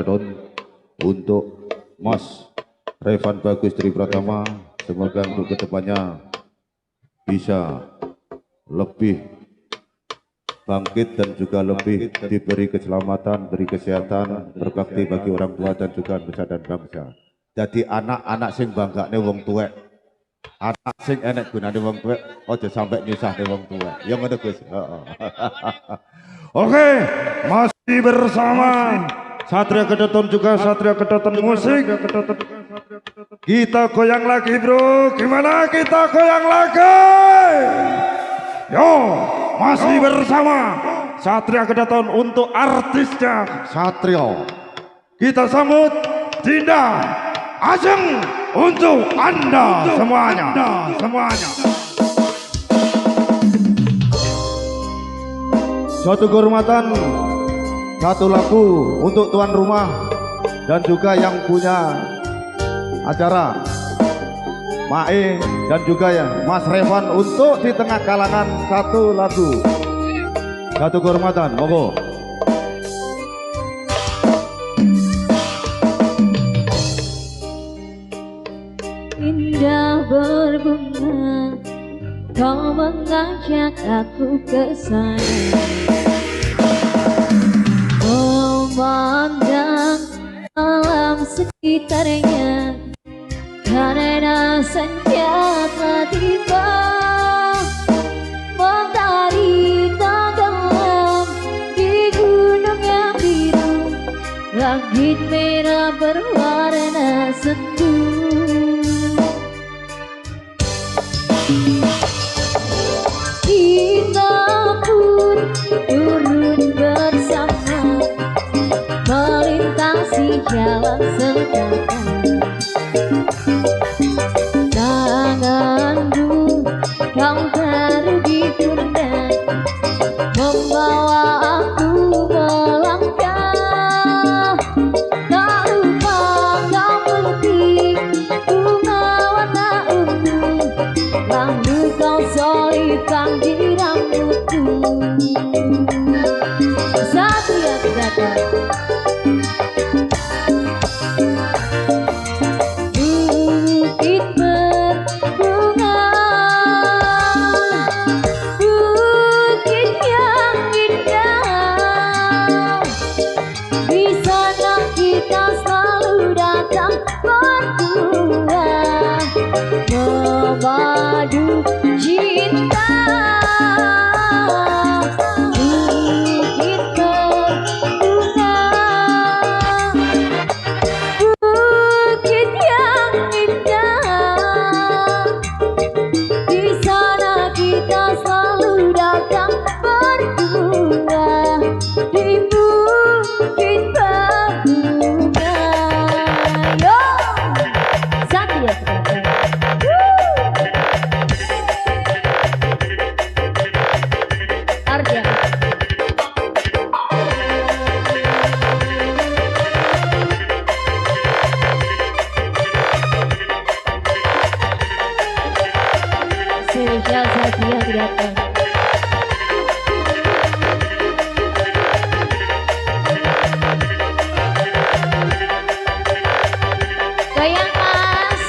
Kedaton untuk Mas Revan Bagus Tri Pratama. Semoga untuk kedepannya bisa lebih bangkit dan juga lebih diberi keselamatan, beri kesehatan, berbakti bagi orang tua dan juga nusa dan bangsa. Jadi anak-anak sing banggane wong tuwek, anak sing enek gunane wong tuwek, aja sampai nyusahne wong tuwek. Ya ngono Gus. Oke, masih bersama Satria Kedaton juga Satria Kedaton musik. Kita goyang lagi bro, gimana kita goyang lagi? Yo, masih bersama Satria Kedaton untuk artisnya Satrio. Kita sambut Dinda Ajeng untuk Anda semuanya. Suatu kehormatan, satu lagu untuk tuan rumah dan juga yang punya acara Mae dan juga ya Mas Revan untuk di tengah kalangan satu lagu. Satu kehormatan, monggo. Indah berbunga, kau mengajak aku ke sana, memandang alam sekitarnya, karena senja telah tiba, mentari tenggelam di gunung yang biru, langit merah berwarna sendu. Kita pun turun bersama, melintasi jalan setapak. Tanganku kau taruh di pundak, membawa aku melangkah. Tak lupa kau petik bunga warna ungu, lalu kau selipkan di rambutku. Satria Kedaton. Bukit berbunga, bukit yang indah, di sana kita selalu datang berdua, memadu cinta. Bukit berbunga, bukit yang indah, di sana kita selalu datang berdua, di bukit berbunga. Yo, Satria Kedaton. Arja. Spesial Satria Kedaton. Goyang Mas.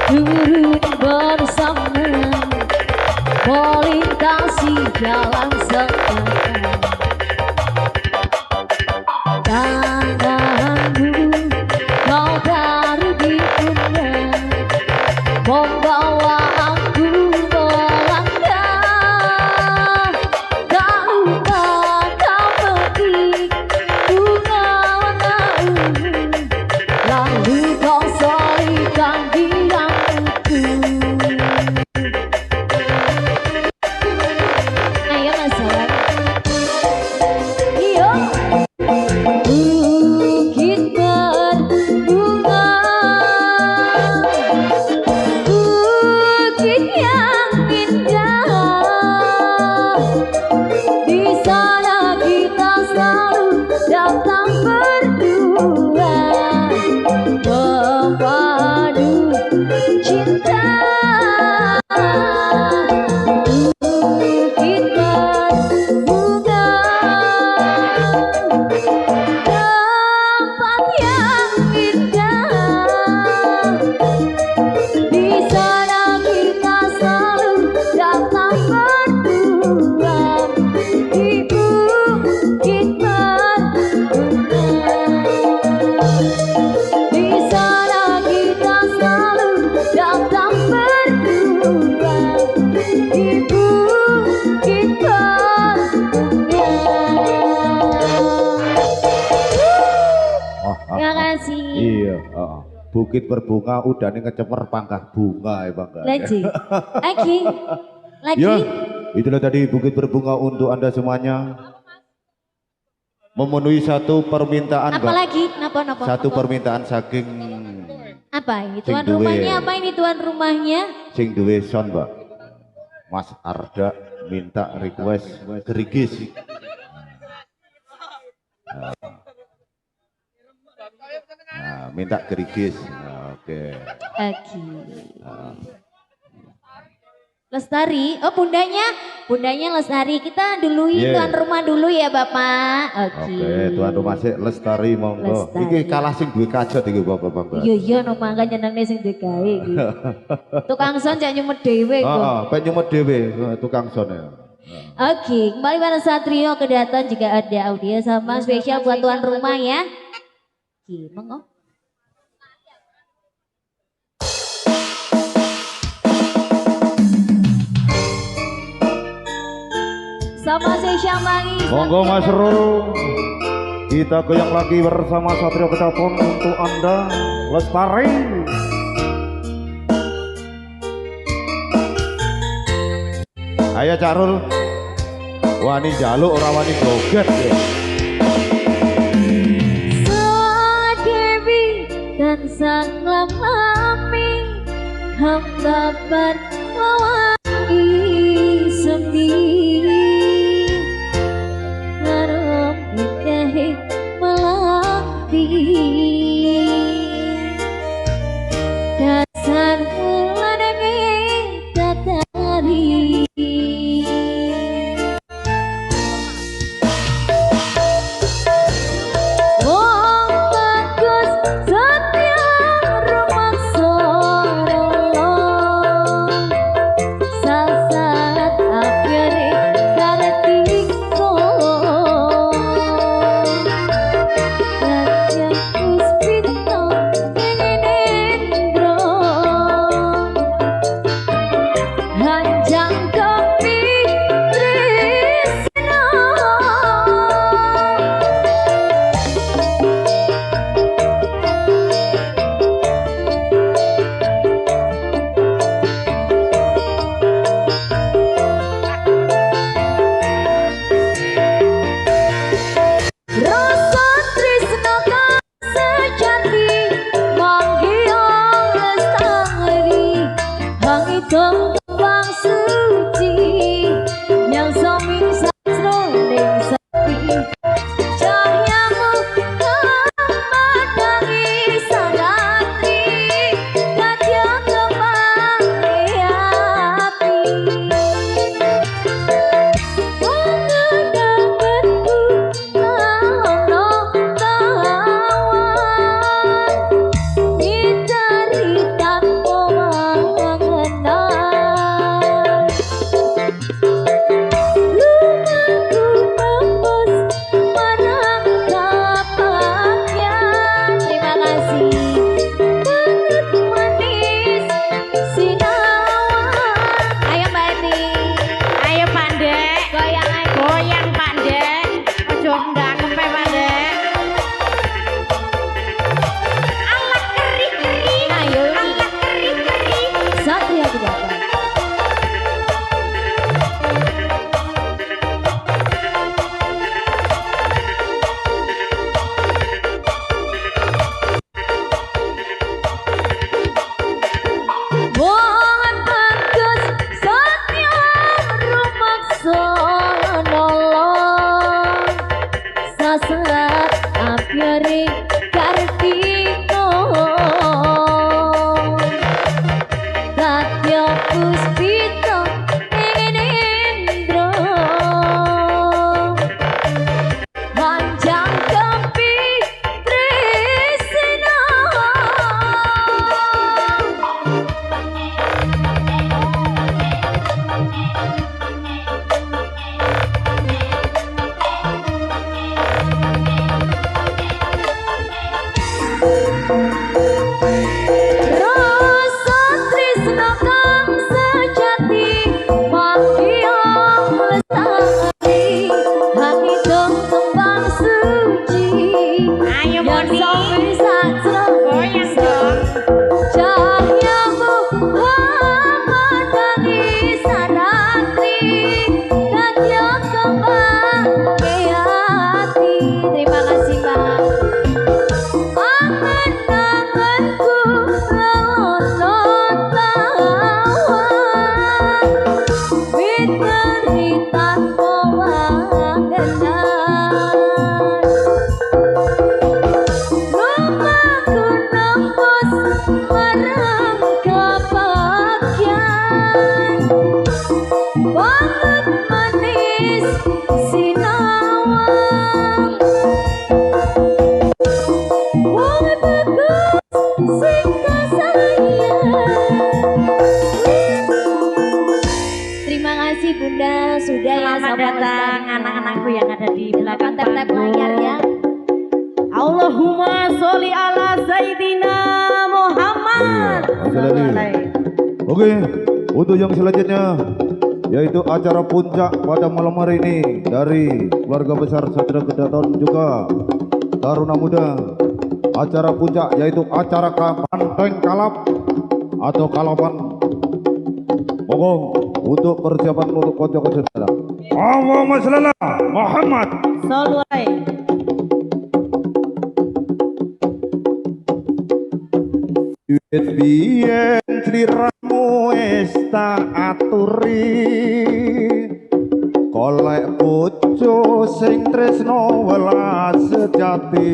Turun bersama, melintasi jalan setapak. Tanganku kau taruh di pundak, membawa aku melangkah. Tak lupa kau petik bunga warna ungu, lalu kau selipkan di rambutku. Ayo Mas Bukit berbunga udah nih ngecemer pangkah bunga ya bangga. Lagi. Lagi. Ya, itulah tadi bukit berbunga untuk Anda semuanya. Memenuhi satu permintaan, Apa Mbak. lagi? Napa? Satu permintaan saking Apa ini? Sing Tuan duwe. rumahnya apa ini tuan rumahnya? sing duwe son, Mbak. Mas Arda minta request gerigis. Nah, minta gerigis. Nah, oke. Lagi. Lestari, oh bundanya Lestari. Kita dului Yeah. tuan rumah dulu ya Bapak. Oke, tuan rumah sih Lestari monggo. Lestari. Iki kalah sing duwe kajot iki Bapak-bapak. Iya no mangga nyenengne sing digawe iki. Tukang son jak nyumet dhewe kok. Heeh, pengen nyumet dhewe tukang son ya. Oke, kembali pada Satrio kedatangan juga ada audio sama spesial buat tuan rumah ya. Oke, monggo. Sama spesial lagi. Monggo Mas Roro. Kita goyang lagi bersama Satrio Kedaton untuk Anda Lestari. Ayo Carul. Wani jaluk ora wani joget ya. Dewi dan sang lamami hamba berlawangi sendiri harum indah melati dasar bulan tatari. pangenan lumaku nembus marang kapakyan banget manis sinawang wong bagus sing kasayang. Terima kasih Bunda sudah ya Selamat datang anak-anakku yang ada di belakang tap-tap layar ya. Allahumma sholli ala Sayyidina Muhammad. Oke, untuk yang selanjutnya yaitu acara puncak pada malam hari ini dari keluarga besar Satria Kedaton juga Taruna Muda. Acara puncak yaitu acara Panteng Kalap atau Kalapan. Monggo untuk persiapan untuk kocok-kocok saudara. Allahumma sholli ala Muhammad. Solway. Duit biyen sliramu wis tak aturi golek bojo sing tresno welas sejati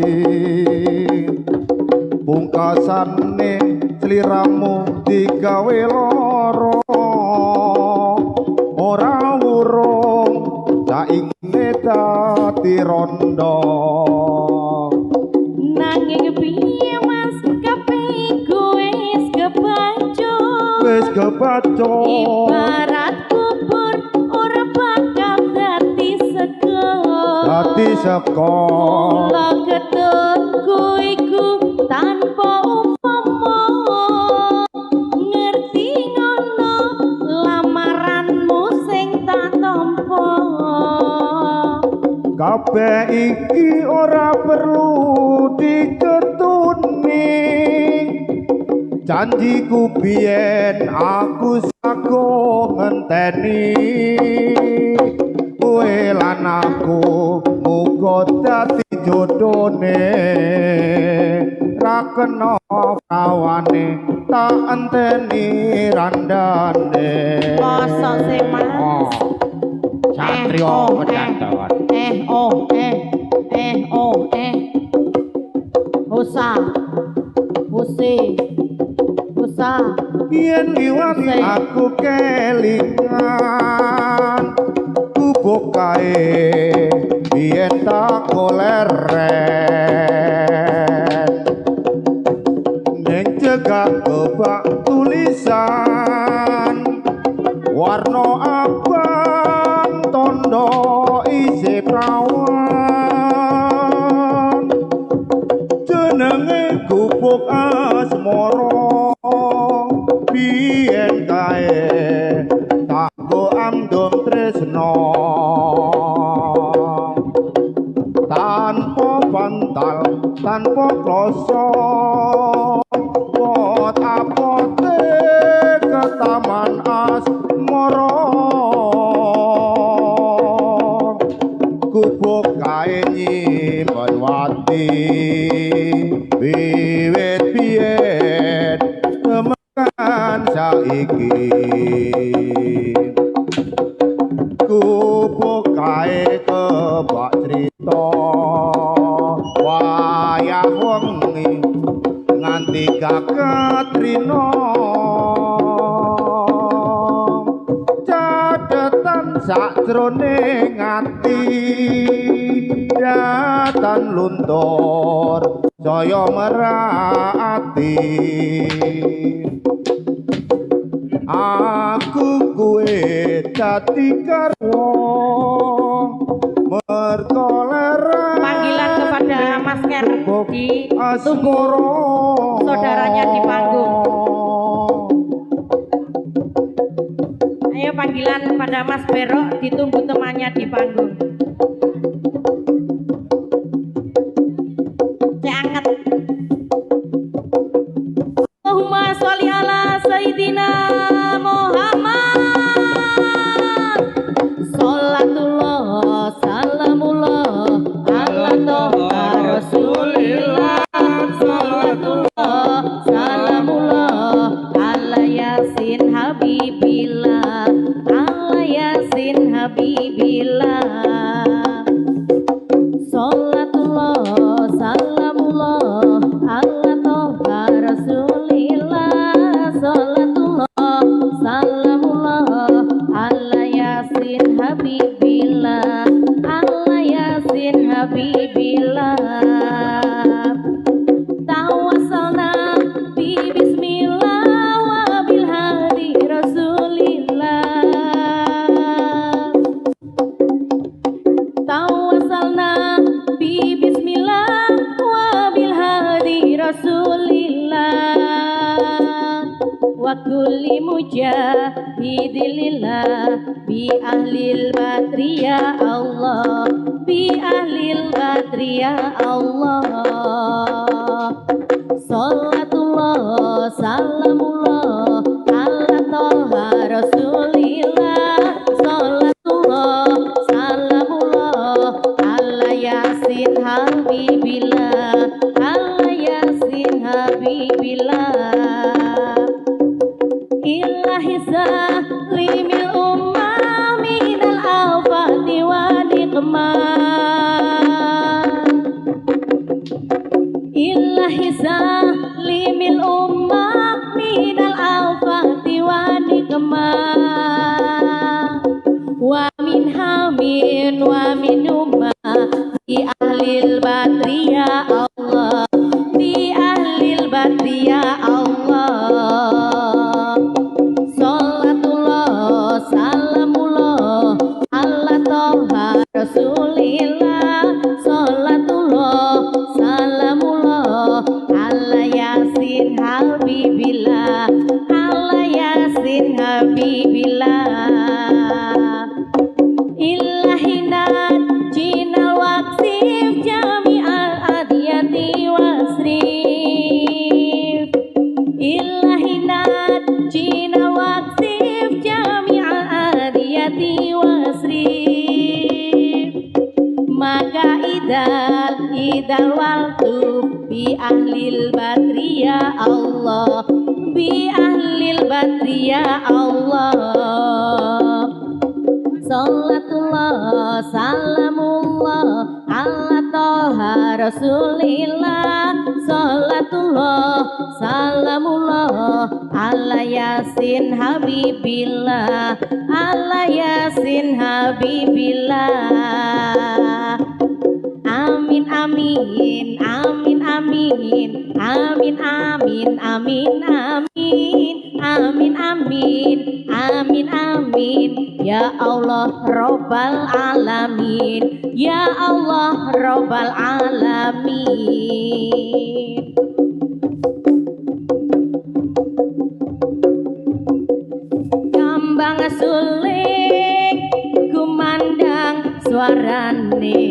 pungkasane sliramu digawe loro ora wurung saingne dadi rondo Nanging piye mas kapiku wis kebaco. wis kebaco Ibarat kubur ora bakal dadi sego. dadi seko Mula ketungku iku tanpa upama ngerti ngono lamaranmu sing tak tampa. kabeh iki ora perlu diketuni janjiku biyen aku sago ngenteni kowe lan aku muga dadi jodhone ra kena prawane tak enteni randane Kosok sing mas. Satrio Kedaton. Usa. Yen liwat aku kelingan kubuk kae yen tak koleret ning cegak kebak tulisan warna abang tondo isi prawan jenenge gubuk asmara biyen kae tak go amdum tresno tanpa bantal tanpa kloso pot apote ke taman asmara gubuk kae nyimpen wati wiwit biyen temekan saiki gubuk kae kebak crita wayah wengi nganti kakatrina catetan sakjroning ati datan luntur saya merati aku kuwe dadi garwa merko lereng Panggilan kepada Mas Ker ditunggu asmara saudaranya di panggung. Ayo panggilan pada Mas Berok ditunggu temannya di panggung. Anget. Allahumma sholli ala Sayyidina Muhammad. Salatullah salamullah ala toha Rasulillah. Salatullah salamullah ala Yasin Habibillah. Ala Yasin Habibillah. habibillah. Tawassalna bi bismillah wa bil hadi rasulillah. Tawassalna bi bismillah wa bil hadi rasulillah. Wa kulli mujahidilillah bi ahlil badri ya Allah, bi ahlil badri ya Allah. Salatullah salamullah ala toha rasulillah. Salatullah salamullah ala yasin habibillah, ala yasin habibillah. Ilahi salimil ummah minal afati wa niqmah. Ilahi salimil ummah minal afati wa niqmah. Wa min hamin wa min ummah bi ahlil badri ya Allah, bi ahlil badri ya Allah. Salatullah salamullah ala toha rasulillah. Salatullah salamullah ala yasin habibillah, ala yasin habibillah. Ilahinat jinal waqsif jami'al adiyati wasrif. Ilahinat jinal waqsif jami'al adiyati wasrif. Maka idal waltu bi ahlil badri ya Allah, bi ahlil badri ya Allah. Salatullah salamullah ala toha rasulillah. Salatullah salamullah ala yasin habibillah, ala yasin habibillah. Amin amin amin amin amin amin amin amin amin amin amin amin ya Allah Rabbal alamin, ya Allah Rabbal alamin. Kambang suling kumandang suarane,